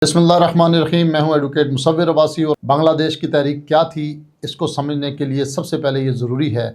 बिस्मिल्लाहिर्रहमानिर्रहीम। मैं हूं एडवोकेट मुसव्विर अब्बासी और बांग्लादेश की तहरीक क्या थी इसको समझने के लिए सबसे पहले ये ज़रूरी है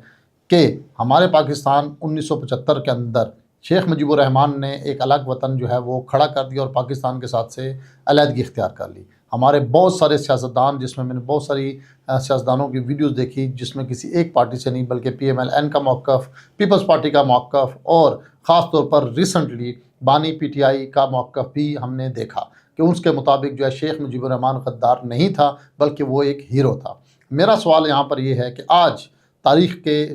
कि हमारे पाकिस्तान 1975 के अंदर शेख मुजीबुर रहमान ने एक अलग वतन जो है वो खड़ा कर दिया और पाकिस्तान के साथ से अलहदगी इख्तियार कर ली। हमारे बहुत सारे सियासतदान, जिसमें मैंने बहुत सारी सियासतदानों की वीडियोस देखी, जिसमें किसी एक पार्टी से नहीं बल्कि PMLN का मौक़िफ़, पीपल्स पार्टी का मौक़िफ़ और ख़ास तौर पर रिसेंटली बानी PTI का मौक़िफ़ भी हमने देखा कि उसके मुताबिक जो है शेख मुजीबुर रहमान गद्दार नहीं था बल्कि वो एक हीरो था। मेरा सवाल यहाँ पर ये है कि आज तारीख़ के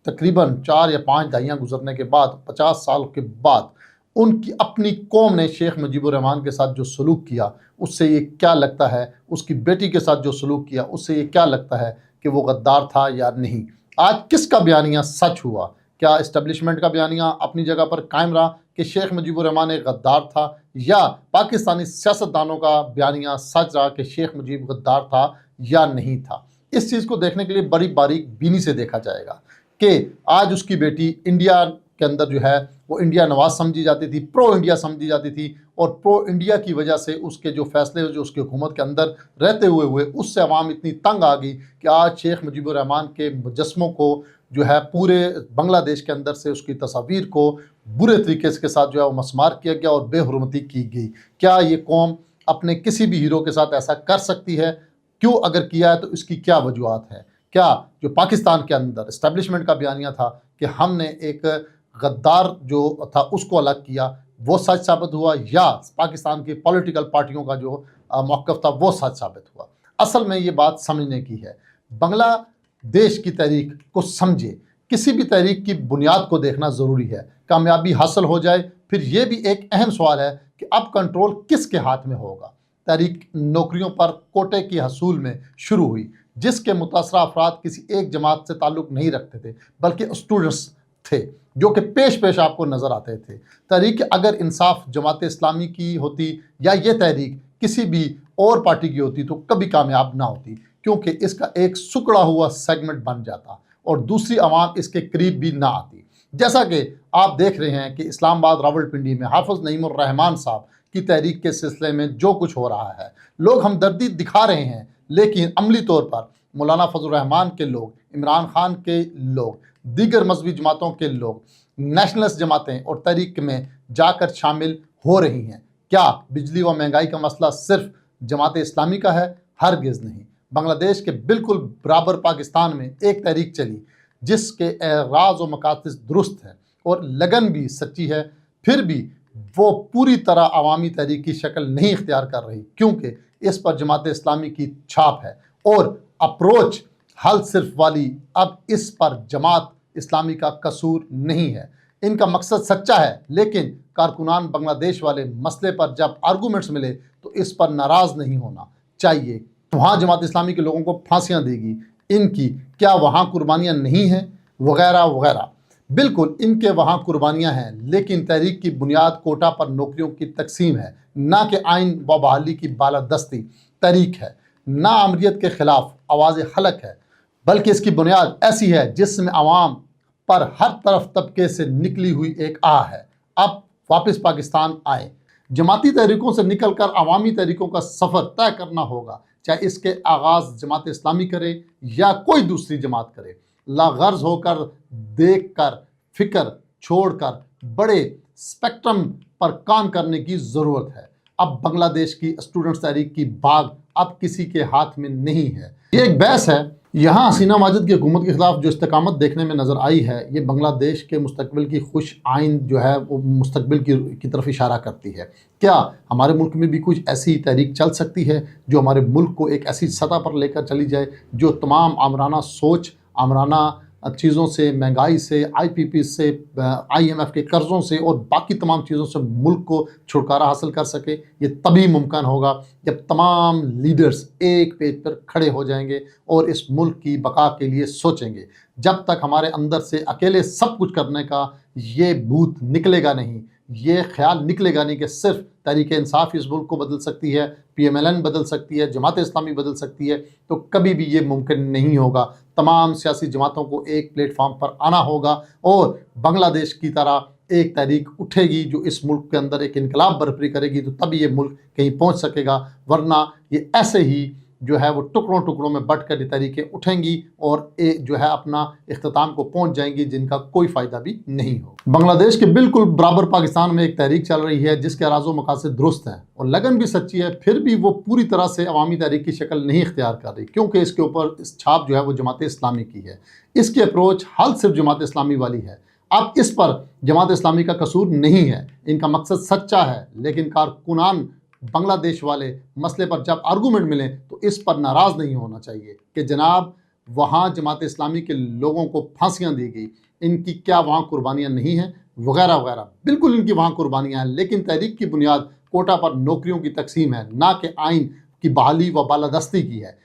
तकरीबन 4 या 5 दहाइयाँ गुजरने के बाद, 50 साल के बाद, उनकी अपनी कौम ने शेख मुजीबुर रहमान के साथ जो सलूक किया उससे ये क्या लगता है, उसकी बेटी के साथ जो सलूक किया उससे ये क्या लगता है कि वो गद्दार था या नहीं। आज किसका बयानिया सच हुआ? क्या इस्टेब्लिशमेंट का बयानिया अपनी जगह पर कायम रहा कि शेख मुजीबुर रहमान एक गद्दार था, या पाकिस्तानी सियासतदानों का बयानिया सच रहा कि शेख मुजीब गद्दार था या नहीं था? इस चीज़ को देखने के लिए बड़ी बारीक बीनी से देखा जाएगा कि आज उसकी बेटी इंडिया के अंदर जो है वो इंडिया नवाज समझी जाती थी, प्रो इंडिया समझी जाती थी, और प्रो इंडिया की वजह से उसके जो फैसले जो उसकी हुकूमत के अंदर रहते हुए उससे अवाम इतनी तंग आ गई कि आज शेख मुजीबुर रहमान के मुजस्मों को जो है पूरे बांग्लादेश के अंदर से उसकी तस्वीर को बुरे तरीके के साथ जो है वो मस्मार किया गया और बेहुरमती की गई। क्या ये कौम अपने किसी भी हीरो के साथ ऐसा कर सकती है? क्यों अगर किया है तो इसकी क्या वजूहत है? क्या जो पाकिस्तान के अंदर इस्टेब्लिशमेंट का बयानिया था कि हमने एक गद्दार जो था उसको अलग किया, वो सच साबित हुआ, या पाकिस्तान की पॉलिटिकल पार्टियों का जो मौक़िफ़ था वो सच साबित हुआ? असल में ये बात समझने की है। बांग्लादेश की तहरीक को समझे, किसी भी तहरीक की बुनियाद को देखना ज़रूरी है। कामयाबी हासिल हो जाए फिर ये भी एक अहम सवाल है कि अब कंट्रोल किसके हाथ में होगा। तहरीक नौकरियों पर कोटे की हसूल में शुरू हुई, जिसके मुतासरा अफराद किसी एक जमात से ताल्लुक़ नहीं रखते थे बल्कि स्टूडेंट्स थे जो कि पेश पेश आपको नज़र आते थे। तहरीक अगर इंसाफ जमात इस्लामी की होती या ये तहरीक किसी भी और पार्टी की होती तो कभी कामयाब ना होती, क्योंकि इसका एक सुकड़ा हुआ सेगमेंट बन जाता और दूसरी आवाम इसके करीब भी ना आती। जैसा कि आप देख रहे हैं कि इस्लामाबाद रावलपिंडी में हाफिज़ नईमुर रहमान साहब की तहरीक के सिलसिले में जो कुछ हो रहा है, लोग हमदर्दी दिखा रहे हैं, लेकिन अमली तौर पर मौलाना फजल रहमान के लोग, इमरान खान के लोग, दीगर मजहबी जमातों के लोग, नेशनलिस्ट जमातें और तहरीक में जाकर शामिल हो रही हैं। क्या बिजली व महंगाई का मसला सिर्फ जमात इस्लामी का है? हरगिज़ नहीं। बांग्लादेश के बिल्कुल बराबर पाकिस्तान में एक तहरीक चली जिसके राज व मकासद दुरुस्त है और लगन भी सच्ची है, फिर भी वो पूरी तरह अवामी तहरीक की शक्ल नहीं इख्तियार कर रही, क्योंकि इस पर जमात इस्लामी की छाप है और अप्रोच हल सिर्फ वाली। अब इस पर जमात इस्लामी का कसूर नहीं है, इनका मकसद सच्चा है, लेकिन कारकुनान बांग्लादेश वाले मसले पर जब आर्गूमेंट्स मिले तो इस पर नाराज़ नहीं होना चाहिए। वहाँ जमात इस्लामी के लोगों को फांसियाँ देगी, इनकी क्या वहाँ कुर्बानियाँ नहीं हैं, वगैरह वगैरह। बिल्कुल इनके वहाँ कुर्बानियाँ हैं, लेकिन तहरीक की बुनियाद कोटा पर नौकरियों की तकसीम है, ना कि आइन व बहाली की बालादस्ती तहरीक है, ना अमरीत के ख़िलाफ़ आवाज़ खलक है, बल्कि इसकी बुनियाद ऐसी है जिसमें आवाम पर हर तरफ तबके से निकली हुई एक आह है, अब वापस पाकिस्तान आए। जमाती तहरीकों से निकल कर अवामी तहरीकों का सफ़र तय करना होगा, चाहे इसके आगाज़ जमात इस्लामी करे या कोई दूसरी जमात करे। लागर्ज होकर, देख कर, फिक्र छोड़ कर बड़े स्पेक्ट्रम पर काम करने की ज़रूरत है। अब बांग्लादेश की स्टूडेंट्स तहरीक की बाग अब किसी के हाथ में नहीं है। ये एक बहस है। यहाँ हसीना माजिद की हुकूमत के ख़िलाफ़ जो इस्तकामत देखने में नज़र आई है, ये बांग्लादेश के मुस्तकबिल की खुश आइन जो है वो मुस्तकबिल की तरफ इशारा करती है। क्या हमारे मुल्क में भी कुछ ऐसी तहरीक चल सकती है जो हमारे मुल्क को एक ऐसी सतह पर लेकर चली जाए जो तमाम आमराना सोच, आमराना चीज़ों से, महंगाई से, IPP से, IMF के कर्ज़ों से और बाकी तमाम चीज़ों से मुल्क को छुटकारा हासिल कर सके? ये तभी मुमकिन होगा जब तमाम लीडर्स एक पेज पर खड़े हो जाएंगे और इस मुल्क की बका के लिए सोचेंगे। जब तक हमारे अंदर से अकेले सब कुछ करने का ये भूत निकलेगा नहीं, ये ख्याल निकलेगा नहीं कि सिर्फ तहरीक इंसाफ इस मुल्क को बदल सकती है, PMLN बदल सकती है, जमात इस्लामी बदल सकती है, तो कभी भी ये मुमकिन नहीं होगा। तमाम सियासी जमातों को एक प्लेटफार्म पर आना होगा और बांग्लादेश की तरह ایک تحریک اٹھے گی جو اس ملک کے اندر ایک انقلاب برپا کرے گی، تو تبھی یہ ملک کہیں پہنچ سکے گا، ورنہ یہ ایسے ہی جو ہے وہ ٹکڑوں ٹکڑوں میں بٹ کر یہ تحریکیں اٹھیں گی اور جو ہے اپنا اختتام کو پہنچ جائیں گی، جن کا کوئی فائدہ بھی نہیں ہو۔ بنگلہ دیش کے بالکل برابر پاکستان میں ایک تحریک چل رہی ہے جس کے اراز و مقاصد درست ہیں اور لگن بھی سچی ہے، پھر بھی وہ پوری طرح سے عوامی تحریک کی شکل نہیں اختیار کر رہی، کیونکہ اس کے اوپر اس چھاپ جو ہے وہ جماعت اسلامی کی ہے۔ اس کی اپروچ حل صرف جماعت اسلامی والی ہے۔ اب اس پر جماعت اسلامی کا قصور نہیں ہے، ان کا مقصد سچا ہے، لیکن کارکنان بنگلہ دیش والے مسئلے پر جب آرگومنٹ ملیں تو اس پر ناراض نہیں ہونا چاہیے کہ جناب وہاں جماعت اسلامی کے لوگوں کو پھانسیاں دی گئی، ان کی کیا وہاں قربانیاں نہیں ہیں وغیرہ وغیرہ۔ بالکل ان کی وہاں قربانیاں ہیں، لیکن تحریک کی بنیاد کوٹا پر نوکریوں کی تقسیم ہے، نہ کہ آئین کی بحالی و بالادستی کی ہے۔